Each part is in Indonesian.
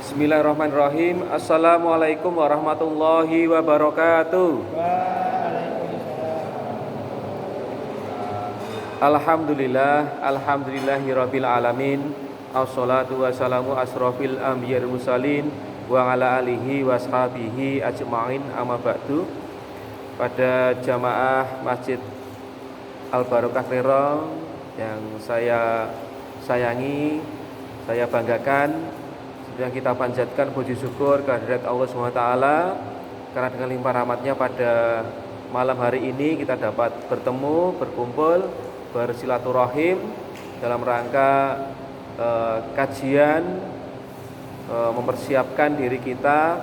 Bismillahirrahmanirrahim. Assalamualaikum warahmatullahi wabarakatuh. Alhamdulillah, alhamdulillahirabbil alamin. Assalatu wassalamu asrofil anbiya'il mursalin wa ala alihi washabihi ajma'in, amma ba'du. Pada jamaah Masjid Al-Barokah Lerong yang saya sayangi, saya banggakan, yang kita panjatkan puji syukur kehadirat Allah SWT, karena dengan limpah rahmatnya pada malam hari ini kita dapat bertemu, berkumpul, bersilaturahim dalam rangka kajian, mempersiapkan diri kita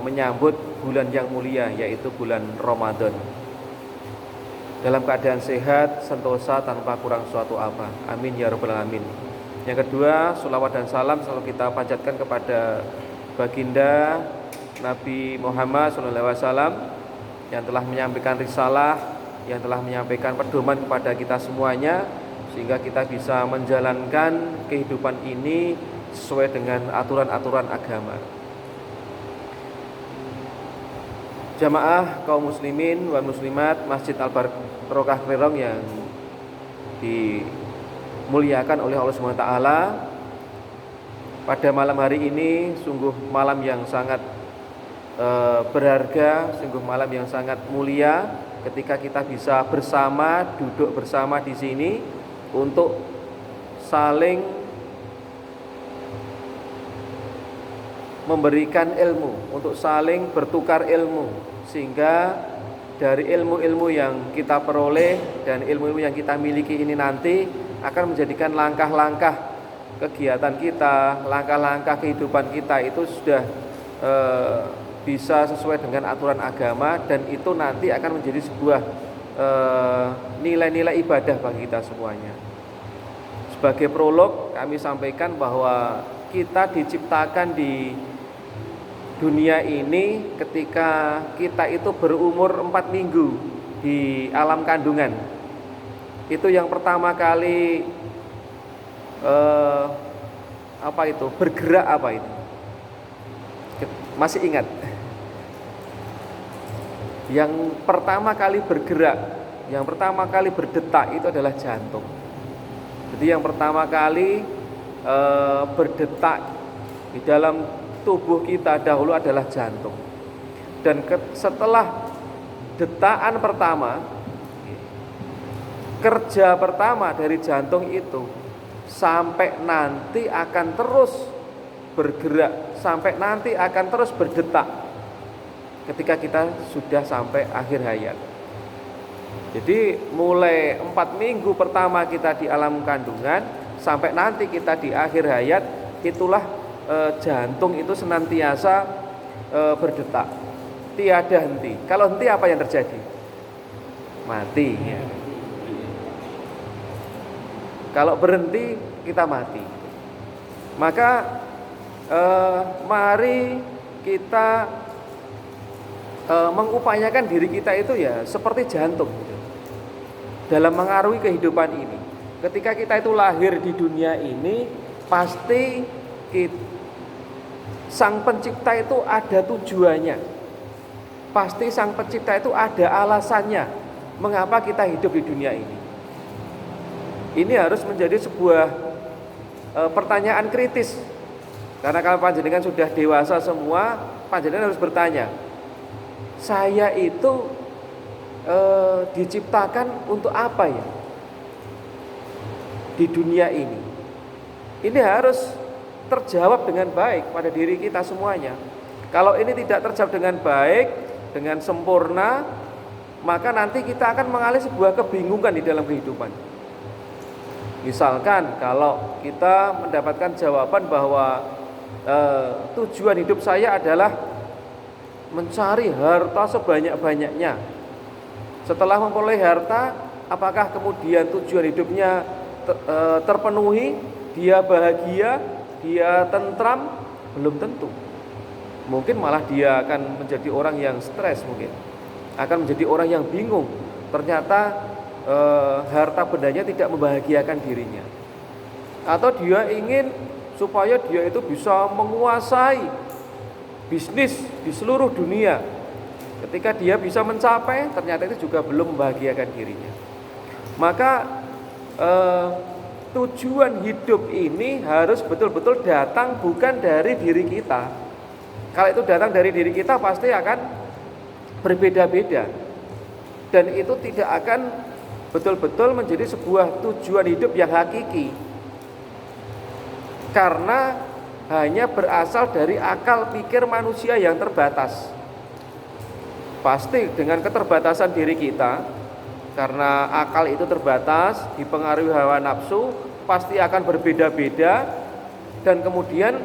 menyambut bulan yang mulia, yaitu bulan Ramadan, dalam keadaan sehat, sentosa, tanpa kurang suatu apa. Amin ya rabbal alamin. Yang kedua, sholawat dan salam selalu kita panjatkan kepada baginda Nabi Muhammad SAW yang telah menyampaikan risalah, yang telah menyampaikan pedoman kepada kita semuanya, sehingga kita bisa menjalankan kehidupan ini sesuai dengan aturan-aturan agama. Jamaah kaum muslimin wa muslimat Masjid Al-Barokah Lerong yang dimuliakan oleh Allah SWT, pada malam hari ini sungguh malam yang sangat berharga, sungguh malam yang sangat mulia ketika kita bisa bersama, duduk bersama di sini untuk saling memberikan ilmu, untuk saling bertukar ilmu, sehingga dari ilmu-ilmu yang kita peroleh dan ilmu-ilmu yang kita miliki ini nanti akan menjadikan langkah-langkah kegiatan kita, langkah-langkah kehidupan kita itu sudah bisa sesuai dengan aturan agama, dan itu nanti akan menjadi sebuah nilai-nilai ibadah bagi kita semuanya. Sebagai prolog, kami sampaikan bahwa kita diciptakan di dunia ini ketika kita itu berumur 4 minggu di alam kandungan. Itu yang pertama kali bergerak apa itu? Masih ingat? Yang pertama kali bergerak, yang pertama kali berdetak itu adalah jantung. Jadi yang pertama kali berdetak di dalam tubuh kita dahulu adalah jantung. Dan setelah detakan pertama, kerja pertama dari jantung itu sampai nanti akan terus bergerak, sampai nanti akan terus berdetak ketika kita sudah sampai akhir hayat. Jadi mulai 4 minggu pertama kita di alam kandungan sampai nanti kita di akhir hayat, itulah jantung itu senantiasa berdetak, tiada henti. Kalau henti apa yang terjadi? Mati ya. Kalau berhenti kita mati. Maka mari kita mengupayakan diri kita itu ya seperti jantung gitu, dalam mengaruhi kehidupan ini. Ketika kita itu lahir di dunia ini, pasti Sang Pencipta itu ada tujuannya. Pasti Sang Pencipta itu ada alasannya mengapa kita hidup di dunia ini. Ini harus menjadi sebuah pertanyaan kritis. Karena kalau panjenengan sudah dewasa semua, panjenengan harus bertanya, saya itu diciptakan untuk apa ya di dunia ini? Ini harus terjawab dengan baik pada diri kita semuanya. Kalau ini tidak terjawab dengan baik, dengan sempurna, maka nanti kita akan mengalami sebuah kebingungan di dalam kehidupan. Misalkan kalau kita mendapatkan jawaban bahwa tujuan hidup saya adalah mencari harta sebanyak-banyaknya. Setelah memperoleh harta, apakah kemudian tujuan hidupnya terpenuhi? Dia bahagia? Dia tentram? Belum tentu. Mungkin malah dia akan menjadi orang yang stres, mungkin akan menjadi orang yang bingung. Ternyata harta bendanya tidak membahagiakan dirinya. Atau dia ingin supaya dia itu bisa menguasai bisnis di seluruh dunia. Ketika dia bisa mencapai, ternyata itu juga belum membahagiakan dirinya. Maka tujuan hidup ini harus betul-betul datang bukan dari diri kita. Kalau itu datang dari diri kita pasti akan berbeda-beda, dan itu tidak akan betul-betul menjadi sebuah tujuan hidup yang hakiki, karena hanya berasal dari akal pikir manusia yang terbatas. Pasti dengan keterbatasan diri kita, karena akal itu terbatas, dipengaruhi hawa nafsu, pasti akan berbeda-beda, dan kemudian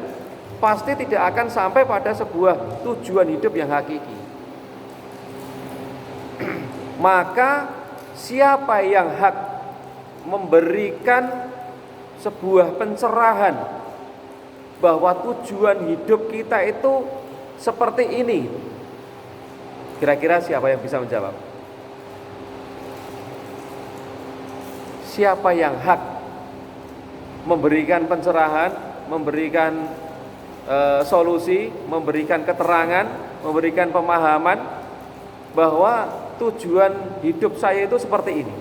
pasti tidak akan sampai pada sebuah tujuan hidup yang hakiki. Maka siapa yang hak memberikan sebuah pencerahan bahwa tujuan hidup kita itu seperti ini? Kira-kira siapa yang bisa menjawab? Siapa yang hak memberikan pencerahan, memberikan solusi, memberikan keterangan, memberikan pemahaman bahwa tujuan hidup saya itu seperti ini?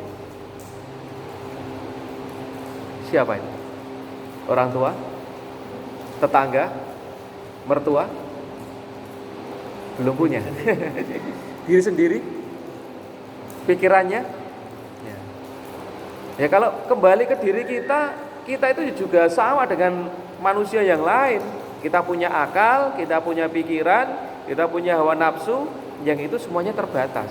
Siapa ini? Orang tua? Tetangga? Mertua? Belum punya. Diri sendiri? Pikirannya? Ya kalau kembali ke diri kita, kita itu juga sama dengan manusia yang lain. Kita punya akal, kita punya pikiran, kita punya hawa nafsu, yang itu semuanya terbatas.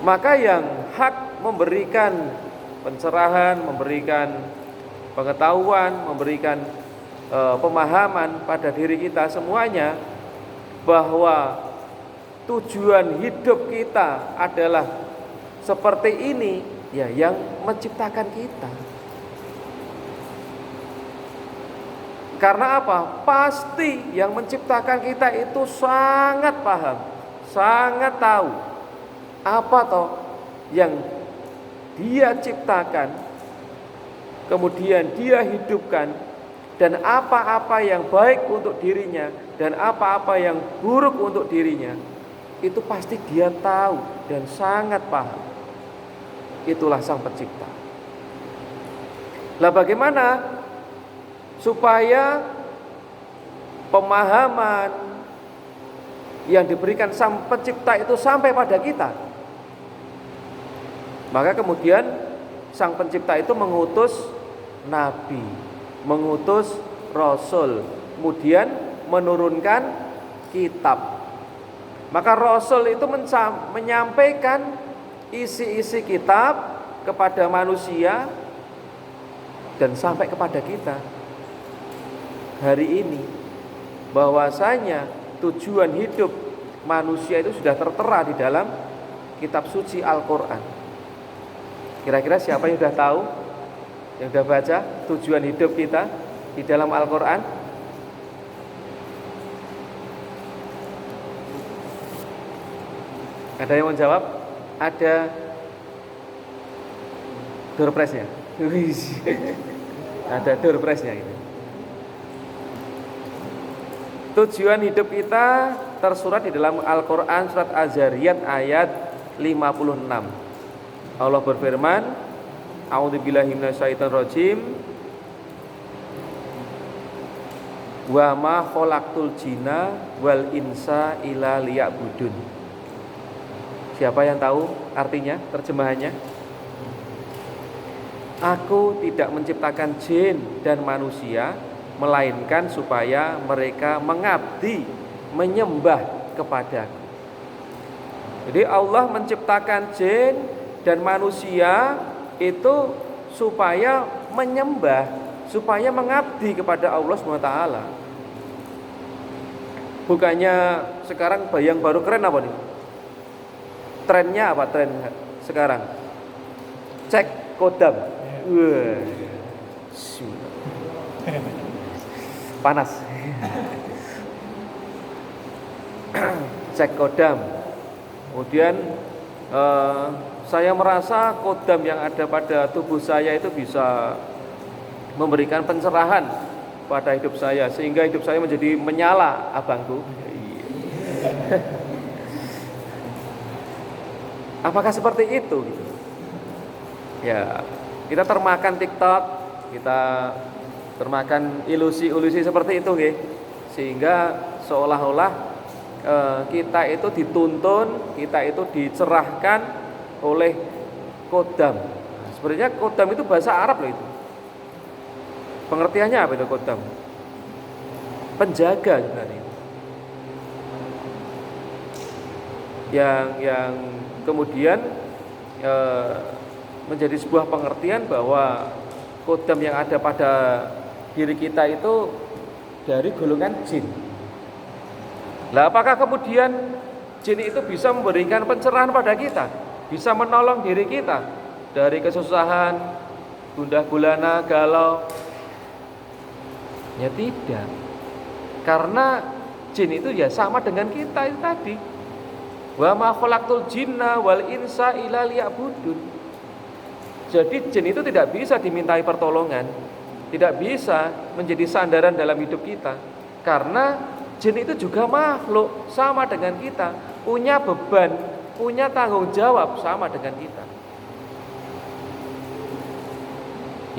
Maka yang hak memberikan pencerahan, memberikan pengetahuan, memberikan pemahaman pada diri kita semuanya bahwa tujuan hidup kita adalah seperti ini, ya yang menciptakan kita. Karena apa? Pasti yang menciptakan kita itu sangat paham, sangat tahu apa toh yang dia ciptakan, kemudian dia hidupkan, dan apa-apa yang baik untuk dirinya dan apa-apa yang buruk untuk dirinya, itu pasti dia tahu dan sangat paham. Itulah Sang Pencipta. Lah bagaimana supaya pemahaman yang diberikan Sang Pencipta itu sampai pada kita? Maka kemudian Sang Pencipta itu mengutus nabi, mengutus rasul, kemudian menurunkan kitab. Maka rasul itu menyampaikan isi-isi kitab kepada manusia dan sampai kepada kita hari ini, bahwasanya tujuan hidup manusia itu sudah tertera di dalam kitab suci Al-Quran. Kira-kira siapa yang sudah tahu, yang sudah baca tujuan hidup kita di dalam Al-Quran? Ada yang mau jawab? Ada door prize-nya. Ada door prize-nya ini. Tujuan hidup kita tersurat di dalam Al-Quran surat Az-Zariyat ayat 56. Allah berfirman, A'udzubillahi minasyaitonirrajim, wa ma khalaqtul jinna wal insa illa liya'budun. Siapa yang tahu artinya, terjemahannya? Aku tidak menciptakan jin dan manusia melainkan supaya mereka mengabdi, menyembah kepadaku. Jadi Allah menciptakan jin dan manusia itu supaya menyembah, supaya mengabdi kepada Allah SWT. Bukannya sekarang yang baru keren apa nih? Trennya apa tren sekarang? Cek kodam. Panas. Cek kodam. Kemudian saya merasa kodam yang ada pada tubuh saya itu bisa memberikan pencerahan pada hidup saya sehingga hidup saya menjadi menyala, abangku. Apakah seperti itu gitu? Ya, kita termakan TikTok, kita termakan ilusi-ilusi seperti itu nggih. Sehingga seolah-olah kita itu dituntun, kita itu dicerahkan oleh kodam. Sebenarnya kodam itu bahasa Arab loh itu. Pengertiannya apa itu kodam? Penjaga sebenarnya. Yang kemudian menjadi sebuah pengertian bahwa kodam yang ada pada diri kita itu dari golongan jin. Lah apakah kemudian jin itu bisa memberikan pencerahan pada kita, bisa menolong diri kita dari kesusahan, gundah gulana, galau? Ya tidak. Karena jin itu ya sama dengan kita itu tadi. Wa ma khalaqtul jinna wal insa illa liya'budun. Jadi jin itu tidak bisa dimintai pertolongan, tidak bisa menjadi sandaran dalam hidup kita. Karena jin itu juga makhluk sama dengan kita, punya beban, punya tanggung jawab sama dengan kita.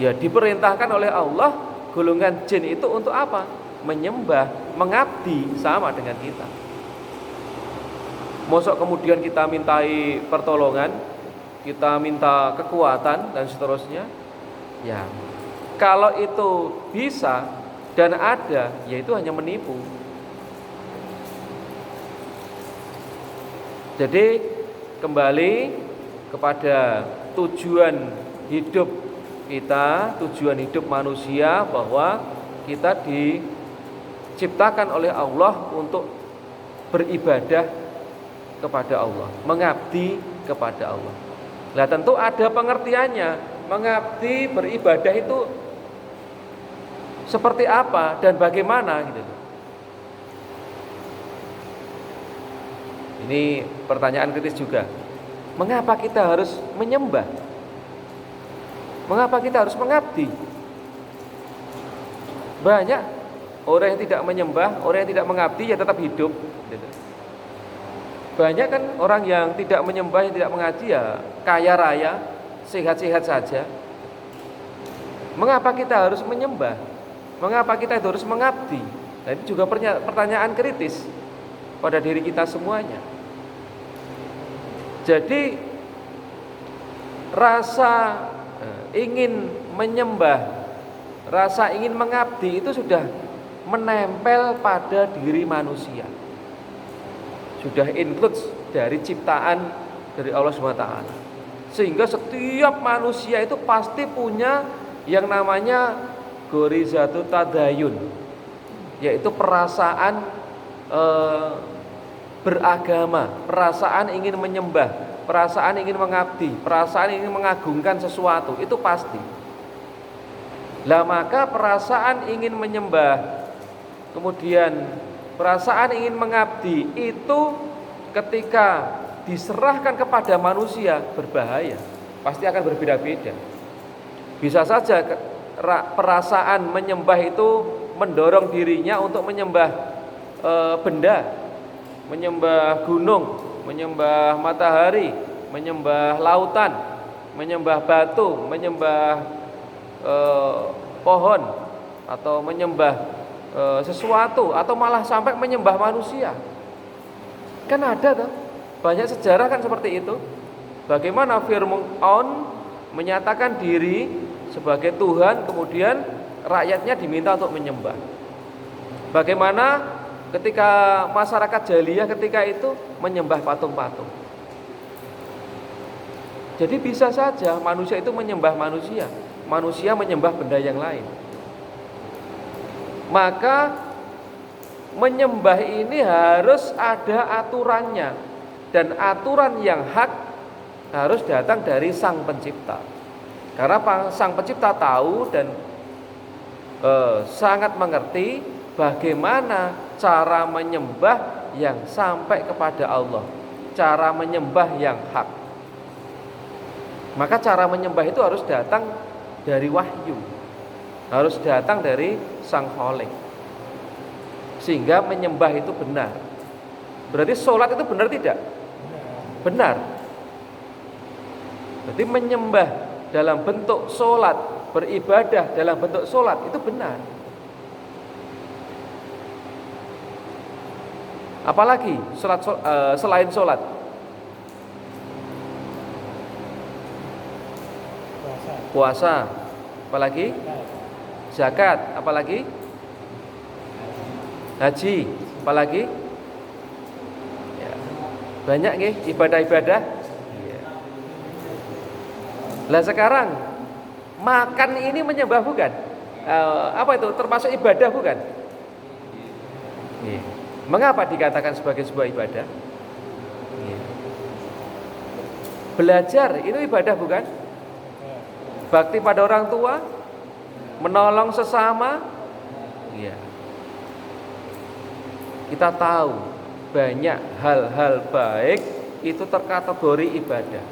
Ya diperintahkan oleh Allah golongan jin itu untuk apa? Menyembah, mengabdi sama dengan kita. Mosok kemudian kita mintai pertolongan, kita minta kekuatan dan seterusnya. Ya, kalau itu bisa dan ada, ya itu hanya menipu. Jadi kembali kepada tujuan hidup kita, tujuan hidup manusia, bahwa kita diciptakan oleh Allah untuk beribadah kepada Allah, mengabdi kepada Allah. Nah tentu ada pengertiannya, mengabdi, beribadah itu seperti apa dan bagaimana gitu. Ini pertanyaan kritis juga. Mengapa kita harus menyembah? Mengapa kita harus mengabdi? Banyak orang yang tidak menyembah, orang yang tidak mengabdi ya tetap hidup gitu. Banyak kan orang yang tidak menyembah, yang tidak mengaji ya kaya raya, sehat-sehat saja. Mengapa kita harus menyembah? Mengapa kita harus mengabdi? Nah, ini juga pertanyaan kritis pada diri kita semuanya. Jadi rasa ingin menyembah, rasa ingin mengabdi itu sudah menempel pada diri manusia. Sudah include dari ciptaan dari Allah SWT. Sehingga setiap manusia itu pasti punya yang namanya gorizatu tadayun, yaitu perasaan beragama, perasaan ingin menyembah, perasaan ingin mengabdi, perasaan ingin mengagungkan sesuatu, itu pasti. Lah maka perasaan ingin menyembah, kemudian perasaan ingin mengabdi itu ketika diserahkan kepada manusia berbahaya, pasti akan berbeda-beda. Bisa saja perasaan menyembah itu mendorong dirinya untuk menyembah benda, menyembah gunung, menyembah matahari, menyembah lautan, menyembah batu, menyembah pohon, atau menyembah sesuatu, atau malah sampai menyembah manusia. Kan ada tuh, banyak sejarah kan seperti itu. Bagaimana Fir'aun menyatakan diri sebagai Tuhan, kemudian rakyatnya diminta untuk menyembah. Bagaimana ketika masyarakat jahiliyah ketika itu menyembah patung-patung. Jadi bisa saja manusia itu menyembah manusia, manusia menyembah benda yang lain. Maka menyembah ini harus ada aturannya, dan aturan yang hak harus datang dari Sang Pencipta. Karena Sang Pencipta tahu dan sangat mengerti bagaimana cara menyembah yang sampai kepada Allah, cara menyembah yang hak. Maka cara menyembah itu harus datang dari wahyu. harus datang dari Sang Khalik. Sehingga menyembah itu benar. Berarti sholat itu benar tidak? Benar. Berarti menyembah dalam bentuk sholat, beribadah dalam bentuk sholat itu benar. Apalagi selain sholat? Puasa. Apalagi? Zakat. Apalagi? Haji. Apalagi? Ya. Banyak nih ibadah-ibadah. Ya. Lah sekarang makan ini menyembah bukan? Apa itu? Termasuk ibadah bukan? Ya. Mengapa dikatakan sebagai sebuah ibadah? Ya. Belajar itu ibadah bukan? Bakti pada orang tua, menolong sesama. Ya. Kita tahu banyak hal-hal baik itu terkategori ibadah.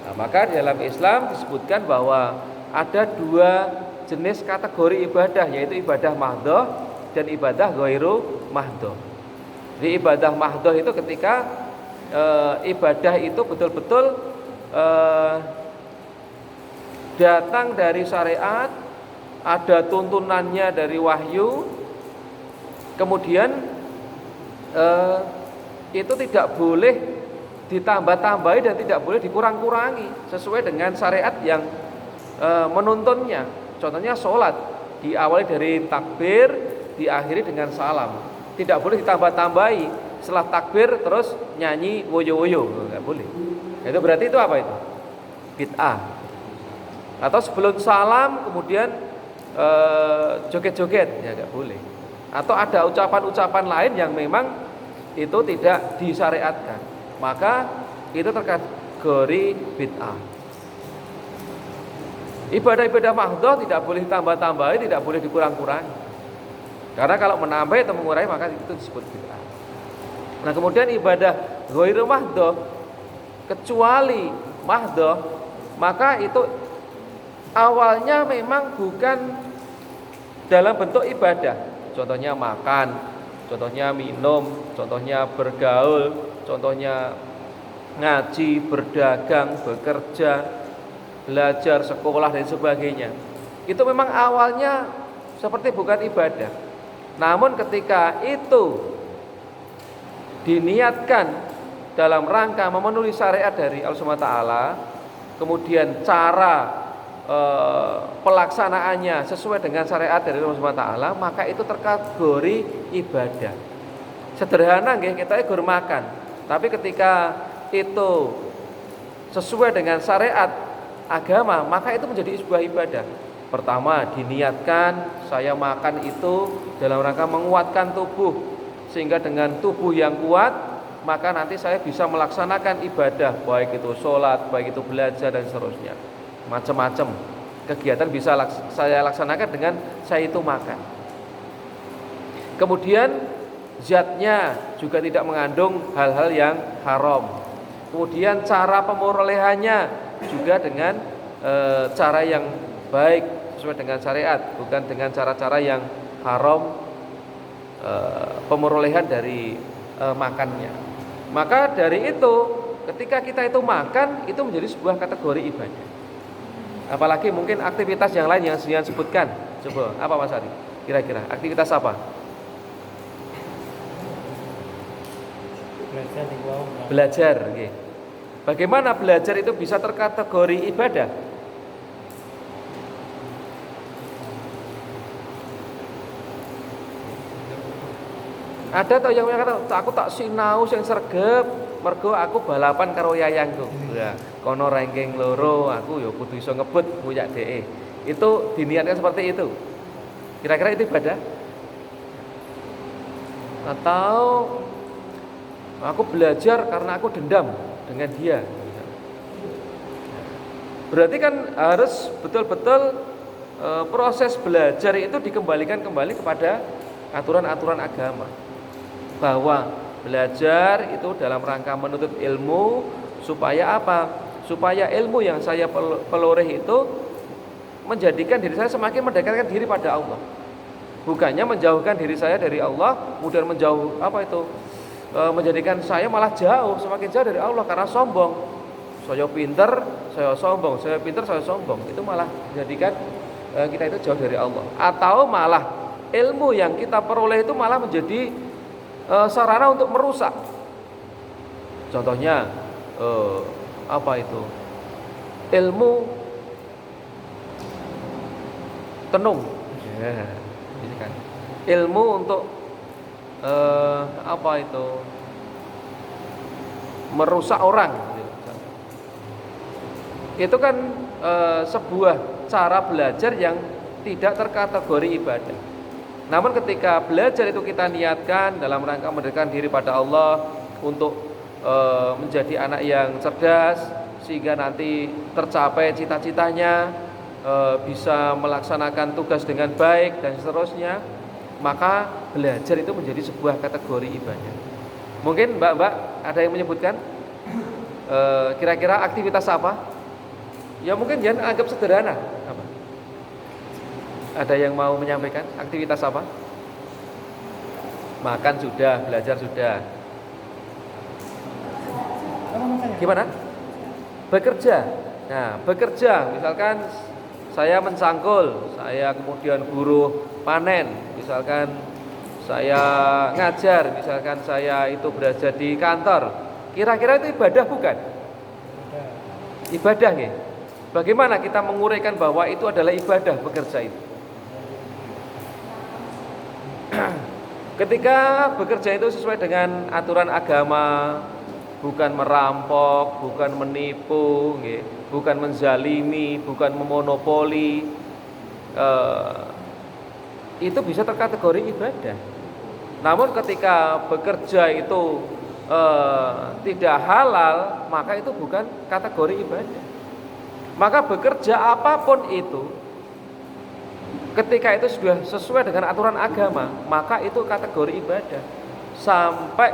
Nah, maka dalam Islam disebutkan bahwa ada dua jenis kategori ibadah, yaitu ibadah mahdhah dan ibadah ghairu mahdhah. Jadi ibadah mahdhah itu ketika ibadah itu betul-betul datang dari syariat, ada tuntunannya dari wahyu, kemudian itu tidak boleh ditambah-tambahi dan tidak boleh dikurang-kurangi sesuai dengan syariat yang menuntunnya. Contohnya sholat diawali dari takbir, diakhiri dengan salam. Tidak boleh ditambah-tambahi setelah takbir terus nyanyi woyo-woyo, nggak boleh. Itu berarti itu apa itu? Bid'ah. Atau sebelum salam kemudian joget-joget, ya nggak boleh. Atau ada ucapan-ucapan lain yang memang itu tidak disyariatkan, maka itu terkategori bid'ah. Ibadah-ibadah mahdhah tidak boleh ditambah-tambahi, tidak boleh dikurang-kurangi. Karena kalau menambah atau mengurangi maka itu disebut bid'ah. Nah, kemudian ibadah ghairu mahdhah, kecuali mahdhah, maka itu awalnya memang bukan dalam bentuk ibadah. Contohnya makan, contohnya minum, contohnya bergaul, contohnya ngaji, berdagang, bekerja, belajar, sekolah dan sebagainya. Itu memang awalnya seperti bukan ibadah. Namun ketika itu diniatkan dalam rangka memenuhi syariat dari Allah Subhanahu wa taala, kemudian cara pelaksanaannya sesuai dengan syariat dari Allah Subhanahu wa taala, maka itu terkategori ibadah. Sederhana nggih, kita gur makan. Tapi ketika itu sesuai dengan syariat agama, maka itu menjadi sebuah ibadah. Pertama, diniatkan saya makan itu dalam rangka menguatkan tubuh, sehingga dengan tubuh yang kuat maka nanti saya bisa melaksanakan ibadah, baik itu sholat, baik itu belajar dan seterusnya. Macam-macam kegiatan bisa saya laksanakan dengan saya itu makan. Kemudian zatnya juga tidak mengandung hal-hal yang haram. Kemudian cara pemerolehannya juga dengan cara yang baik sesuai dengan syariat, bukan dengan cara-cara yang haram pemerolehan dari makannya. Maka dari itu ketika kita itu makan, itu menjadi sebuah kategori ibadah. Apalagi mungkin aktivitas yang lain yang saya sebutkan. Coba apa Mas Ari? Kira-kira aktivitas apa? Belajar. Okay. Bagaimana belajar itu bisa terkategori ibadah? Ada tau yang kata aku tak sinau sing sregep mergo aku balapan karo yayangku. Ya, kono ranking loro aku ya kudu iso ngebut nguyak dhek. Itu diniatkan seperti itu. Kira-kira itu ibadah? Atau aku belajar karena aku dendam dengan dia. Berarti kan harus betul-betul proses belajar itu dikembalikan kembali kepada aturan-aturan agama. Bahwa belajar itu dalam rangka menuntut ilmu supaya apa? Supaya ilmu yang saya peloreh itu menjadikan diri saya semakin mendekatkan diri pada Allah. Bukannya menjauhkan diri saya dari Allah, kemudian menjadikan saya malah semakin jauh dari Allah karena sombong. Saya pinter, saya sombong, saya pinter, saya sombong. Itu malah menjadikan kita itu jauh dari Allah. Atau malah ilmu yang kita peroleh itu malah menjadi sarana untuk merusak. Contohnya ilmu tenung, ya, ini kan ilmu untuk merusak orang. Itu kan sebuah cara belajar yang tidak terkategori ibadah. Namun ketika belajar itu kita niatkan dalam rangka mendekatkan diri pada Allah untuk menjadi anak yang cerdas, sehingga nanti tercapai cita-citanya, bisa melaksanakan tugas dengan baik dan seterusnya, maka belajar itu menjadi sebuah kategori ibadah. Mungkin mbak-mbak ada yang menyebutkan kira-kira aktivitas apa? Ya mungkin jangan anggap sederhana. Apa? Ada yang mau menyampaikan aktivitas apa? Makan sudah, belajar sudah. Gimana? Bekerja. Nah, bekerja, misalkan saya mencangkul, saya kemudian buruh panen, misalkan saya ngajar, misalkan saya itu berada di kantor. Kira-kira itu ibadah bukan? Ibadah nggih. Bagaimana kita menguraikan bahwa itu adalah ibadah bekerja itu? Ketika bekerja itu sesuai dengan aturan agama, bukan merampok, bukan menipu, bukan menzalimi, bukan memonopoli, itu bisa terkategori ibadah. Namun ketika bekerja itu tidak halal, maka itu bukan kategori ibadah. Maka bekerja apapun itu, ketika itu sudah sesuai dengan aturan agama, maka itu kategori ibadah. Sampai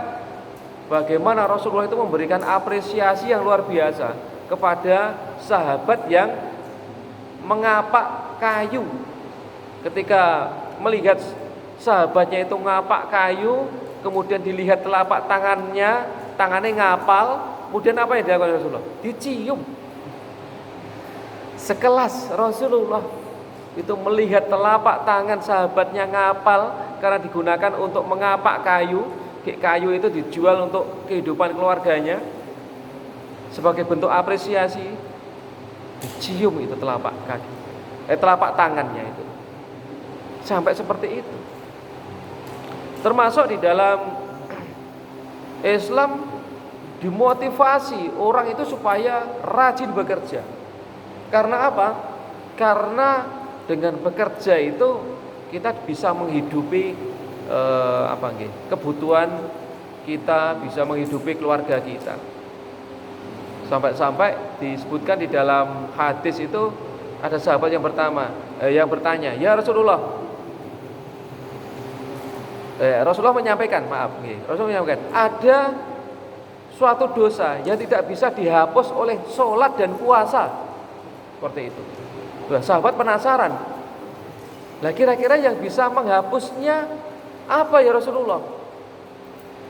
bagaimana Rasulullah itu memberikan apresiasi yang luar biasa kepada sahabat yang mengapak kayu. Ketika melihat sahabatnya itu ngapak kayu, kemudian dilihat telapak tangannya ngapal, kemudian apa yang dilakukan Rasulullah? Dicium. Sekelas Rasulullah itu melihat telapak tangan sahabatnya ngapal karena digunakan untuk mengapak kayu. Kayu itu dijual untuk kehidupan keluarganya, sebagai bentuk apresiasi, dicium itu telapak tangannya itu. Sampai seperti itu. Termasuk di dalam Islam dimotivasi orang itu supaya rajin bekerja. Karena apa? Karena dengan bekerja itu kita bisa menghidupi kebutuhan kita, bisa menghidupi keluarga kita. Sampai-sampai disebutkan di dalam hadis itu ada sahabat yang bertanya, "Ya Rasulullah." Rasulullah menyampaikan, ada suatu dosa yang tidak bisa dihapus oleh sholat dan puasa. Seperti itu. Sahabat penasaran. Lah kira-kira yang bisa menghapusnya apa ya Rasulullah?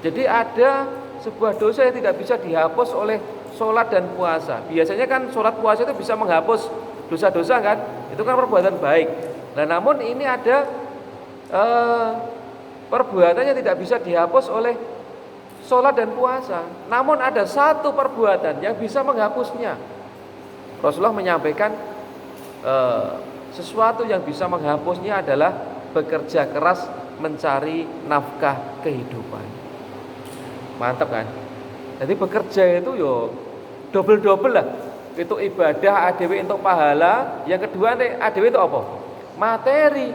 Jadi ada sebuah dosa yang tidak bisa dihapus oleh sholat dan puasa. Biasanya kan sholat puasa itu bisa menghapus dosa-dosa kan? Itu kan perbuatan baik. Nah namun ini ada perbuatan yang tidak bisa dihapus oleh sholat dan puasa. Namun ada satu perbuatan yang bisa menghapusnya. Rasulullah menyampaikan sesuatu yang bisa menghapusnya adalah bekerja keras mencari nafkah kehidupan. Mantap kan? Jadi bekerja itu double lah. Itu ibadah adewe untuk pahala. Yang kedua adewe itu apa? Materi.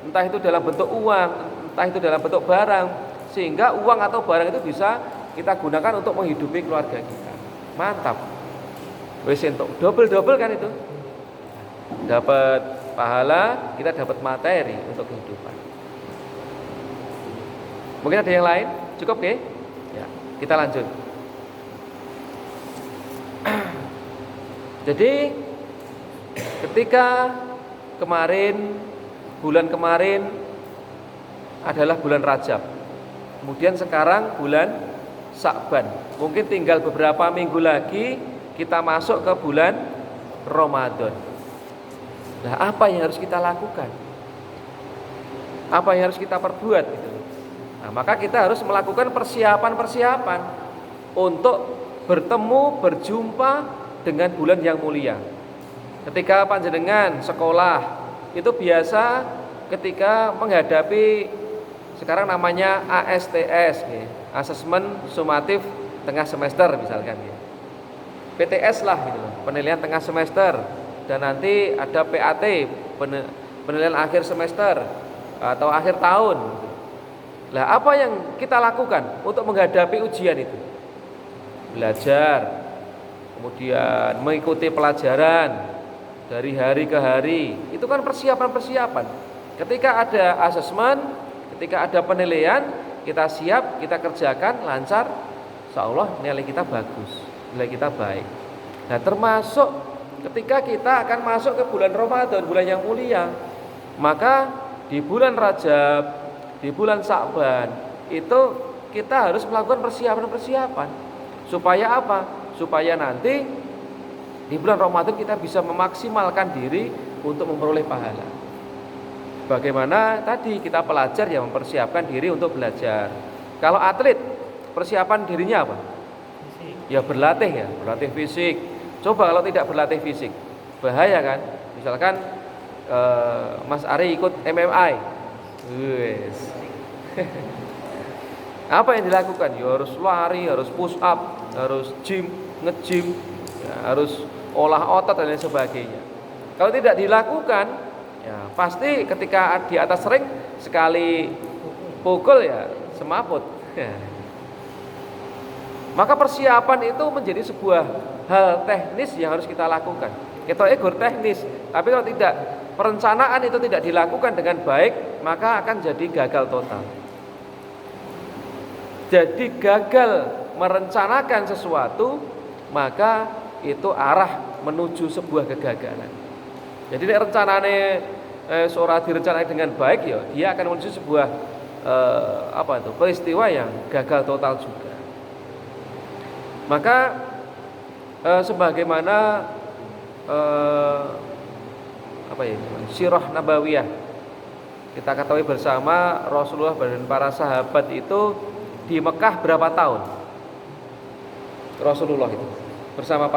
Entah itu dalam bentuk uang, entah itu dalam bentuk barang, sehingga uang atau barang itu bisa kita gunakan untuk menghidupi keluarga kita. Mantap. Wis entuk double kan itu. Dapat pahala, kita dapat materi untuk kehidupan. Mungkin ada yang lain? Cukup ya? Ya, kita lanjut. Jadi ketika bulan kemarin adalah bulan Rajab. Kemudian sekarang bulan Sya'ban. Mungkin tinggal beberapa minggu lagi kita masuk ke bulan Ramadan. Nah, apa yang harus kita lakukan? Apa yang harus kita perbuat gitu. Nah, maka kita harus melakukan persiapan-persiapan untuk bertemu, berjumpa dengan bulan yang mulia. Ketika panjenengan sekolah, itu biasa ketika menghadapi sekarang namanya ASTS, Asesmen Sumatif Tengah Semester misalkan, PTS lah gitu, penilaian tengah semester, dan nanti ada PAT, penilaian akhir semester atau akhir tahun. Lah, apa yang kita lakukan untuk menghadapi ujian itu? Belajar, kemudian mengikuti pelajaran dari hari ke hari. Itu kan persiapan-persiapan. Ketika ada asesmen, ketika ada penilaian, kita siap, kita kerjakan lancar, insyaallah nilai kita bagus, nilai kita baik. Nah, termasuk ketika kita akan masuk ke bulan Ramadan, bulan yang mulia, maka di bulan Rajab, di bulan Sya'ban itu kita harus melakukan persiapan-persiapan. Supaya apa? Supaya nanti di bulan Ramadan kita bisa memaksimalkan diri untuk memperoleh pahala. Bagaimana tadi kita pelajar yang mempersiapkan diri untuk belajar. Kalau atlet, persiapan dirinya apa? Ya berlatih, berlatih fisik. Coba kalau tidak berlatih fisik, bahaya kan? Misalkan Mas Ari ikut MMI, apa yang dilakukan? Ya harus lari, harus push up, harus nge-gym, ya, harus olah otot dan lain sebagainya. Kalau tidak dilakukan, ya pasti ketika di atas ring sekali pukul ya semaput. Maka persiapan itu menjadi sebuah hal teknis yang harus kita lakukan. Kita ekor teknis, tapi kalau tidak, perencanaan itu tidak dilakukan dengan baik, maka akan jadi gagal total. Jadi gagal merencanakan sesuatu, maka itu arah menuju sebuah kegagalan. Jadi rencananya seorang direncanakan dengan baik, ya dia akan menuju sebuah peristiwa yang gagal total juga. Maka sebagaimana sirah nabawiyah, kita ketahui bersama Rasulullah dan para sahabat itu di Mekah berapa tahun? Rasulullah itu bersama para